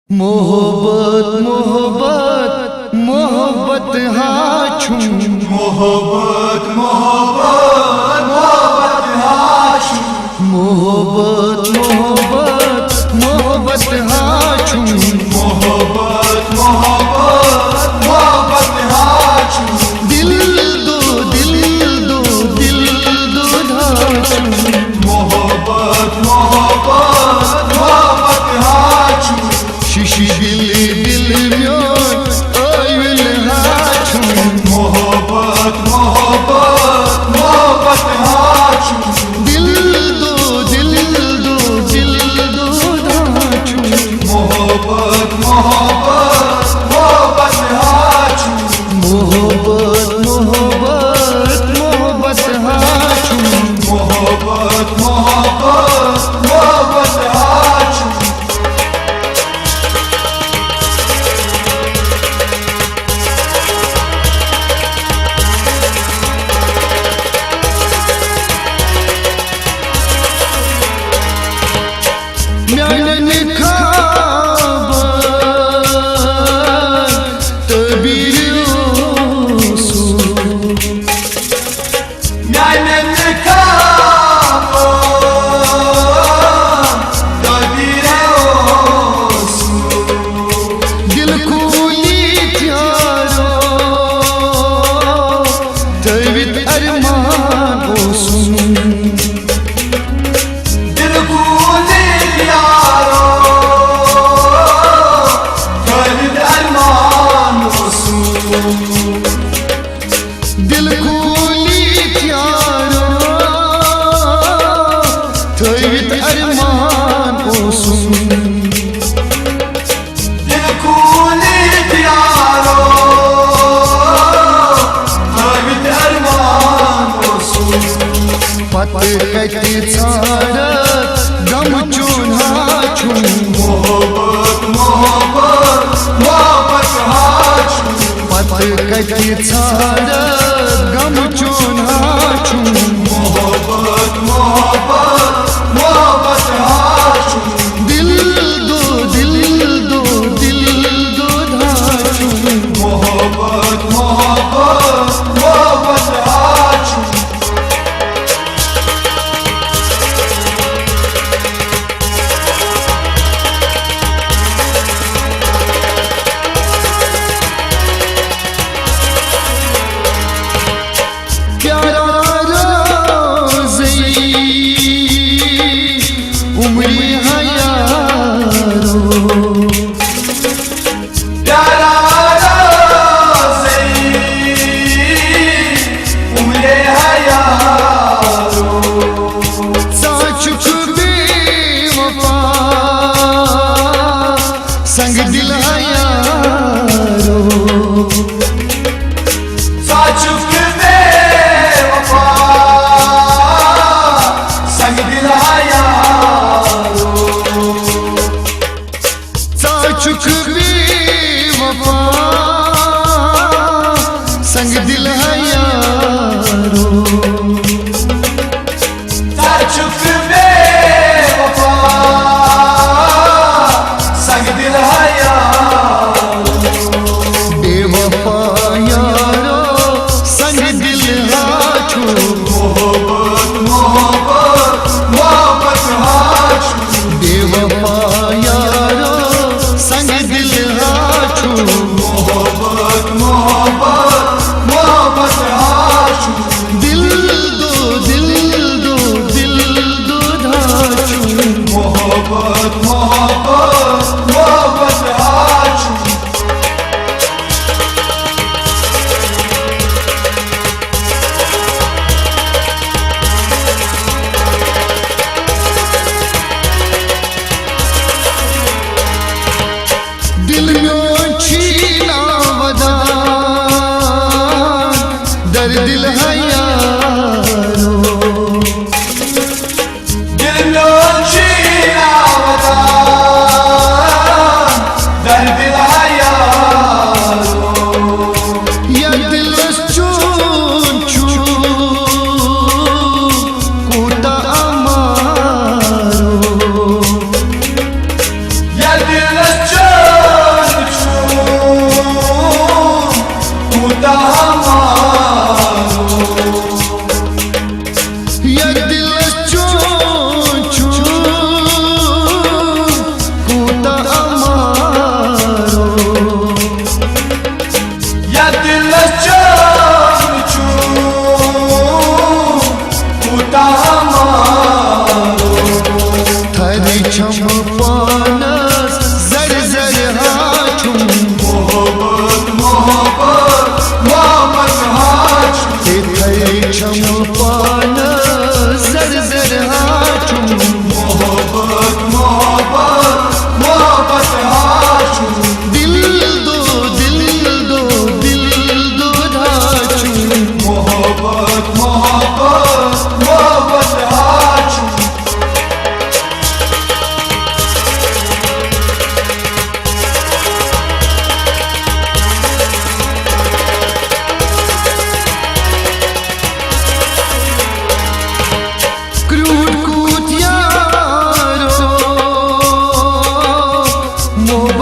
मोहब्बत मोहब्बत मोहब्बत हाछुम मोहब्बत मोहब्बत मोहब्बत हाछुम मोहब्बत मोहब्बत मोहब्बत हाछुम मोहब्बत मोहब्बत मोहब्बत हाछुम दिल दो धाछुम मोहब्बत मोहब्बत मोहब्बत हाछुम शिशी दिल म्योन आयुल हाछुम मोहब्बत मोहब्बत मोहब्बत हाछुम दिल दो धाछुम मोहब्बत मोहब्बत मोहब्बत हाछुम मोहब्बत मोहब्बत मोहब्बत हाछुम मोहब्बत मोहब्बत मोहब्बत हाछुम म्यानन खाब तबीर ओसु म्यानन खाब तबीर ओसु दिल खूली प्यारो तवित अरमान ओसु दिल भूले यारो फर्द अरमान ओसु दिल खूली प्यारो तवित अरमान ओसु दिल भूले यारो फर्द अरमान ओसु पत कति छाड़त गम चून हाछुम मोहब्बत मोहब्बत मोहब्बत हाछुम पत कति छाड़त गम चून हाछुम मोहब्बत मोहब्बत मोहब्बत हाछुम दिल दो धाछुम मोहब्बत मोहब्बत मोहब्बत हाछुम प्यारा रोज़ी उम्री हयारो प्यारा रोज़ी उम्रे हयारो साचुक बेवफा संग दिल हयारो साचुक बेवफा संग दिल हयारो साचुक बेवफा संग दिल हयारो साचुक बेवफा संग दिल हयारो बेवफा यारो संग दिल हाछुम मोहब्बत मोहब्बत मोहब्बत हाछुम बेवफा यारो संग दिल हाछुम मोहब्बत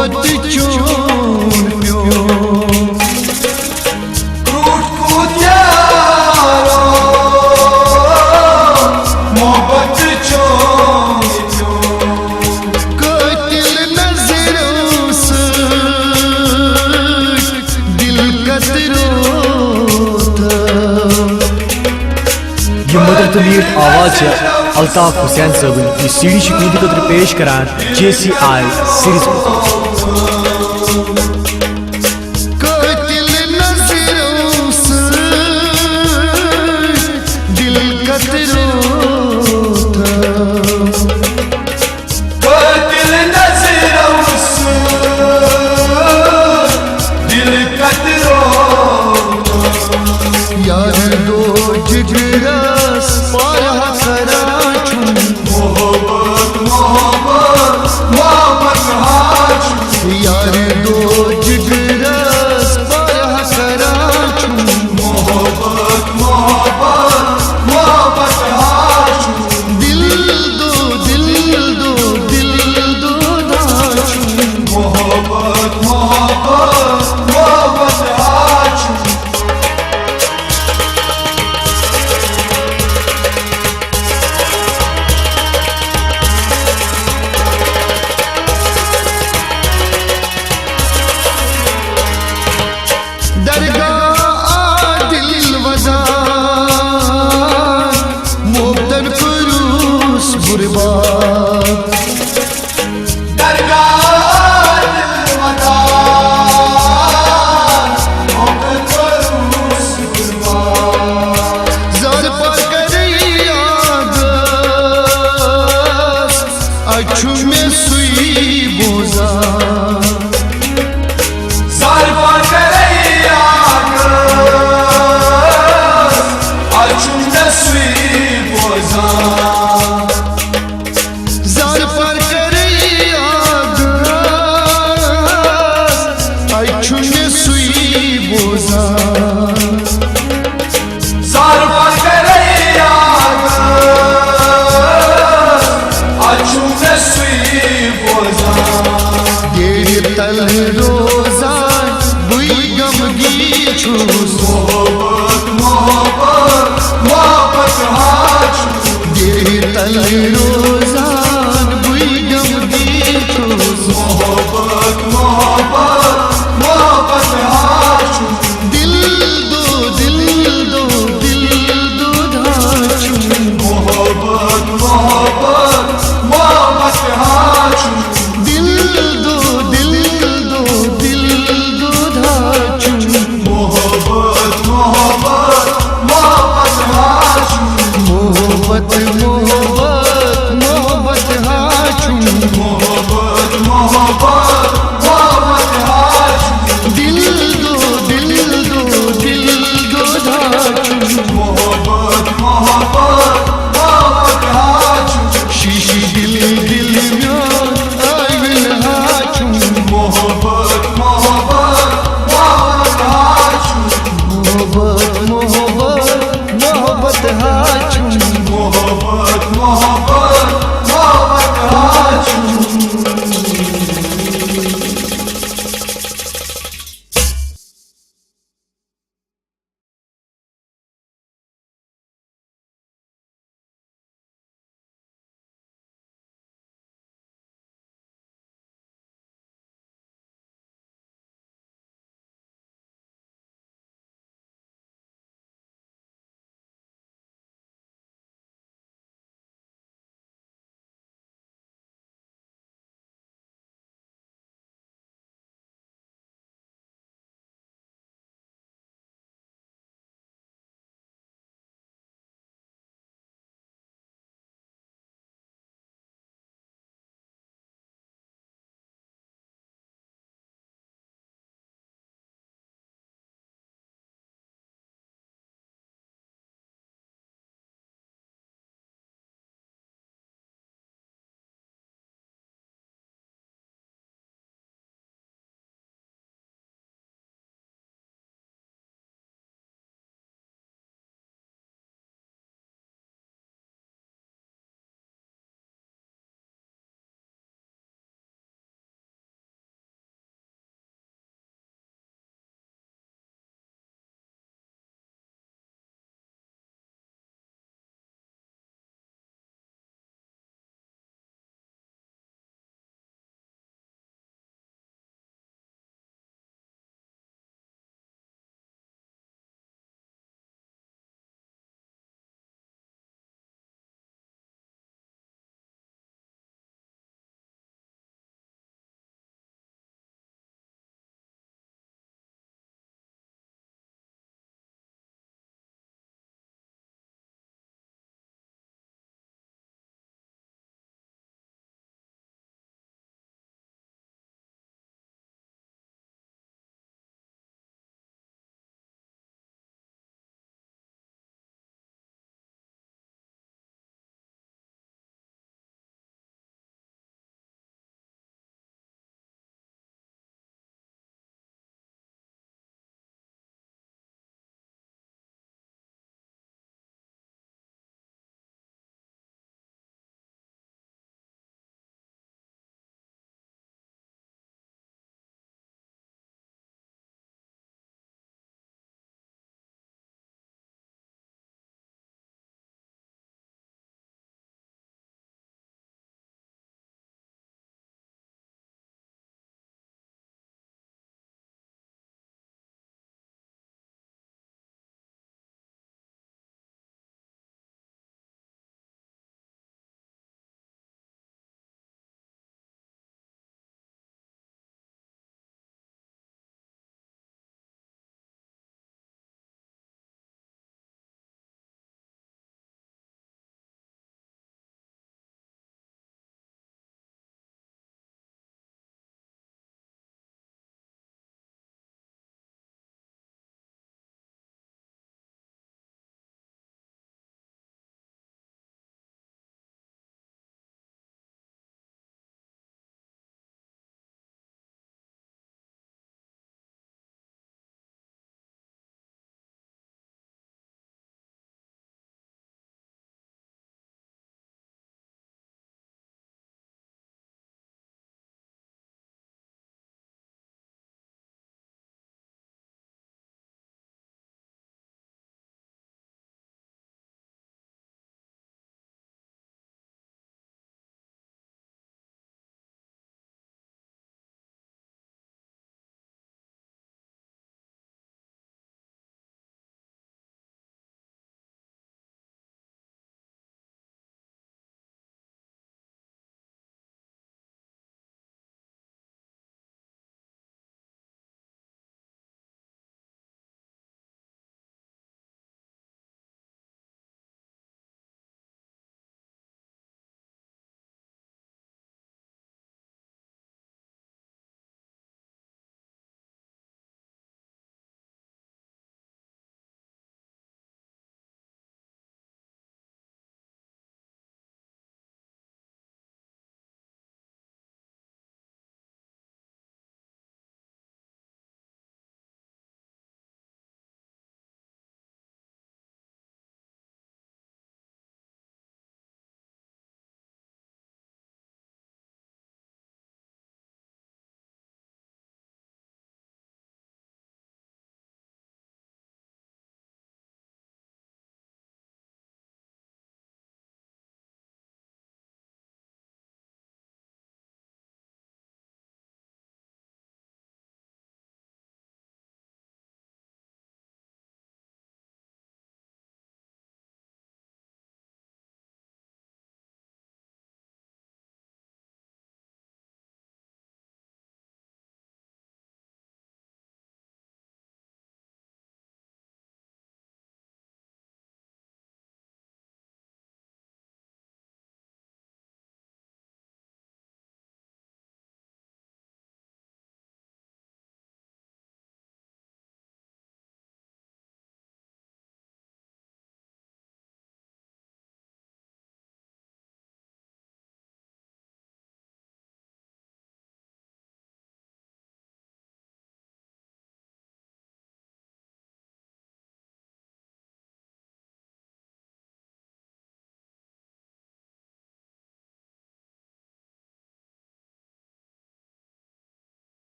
मोहब्बत चोन प्यो कूट कूट यारो मोहब्बत चोन प्यो कातिल नजरों से दिल कतरो ये मदर तमीर आवाज है अल्ताफ हुसैन सबन ये सीडी शिकूदी कदर पेश करान JCI सीरीज कातिल नजरों से दिल कतरो कातिल नजरों से दिल कतरो यार दो जिगरस पाया कराचू मोहब्बत मोहब्बत मोहब्बत हाचू यार दो जिगरस पाया कराचू मोहब्बत मोहब्बत मोहब्बत हाचू दिल दो दिल दो दिल दो दाचू मोहब्बत मोहब्बत मोहब्बत हाचू दरगाह आदिल वजा मोहब्बत फरूस बुरबाद दरगाह दिलवदार मोहब्बत फरूस गुरबान जार पर करिया गस अछु में सुई बोजा साल पर करैया अचुम नस्वी बोझा जार पर करिया गस अछु में सुई बोजा साल पर करैया अचुम नस्वी बोझा ये तल रो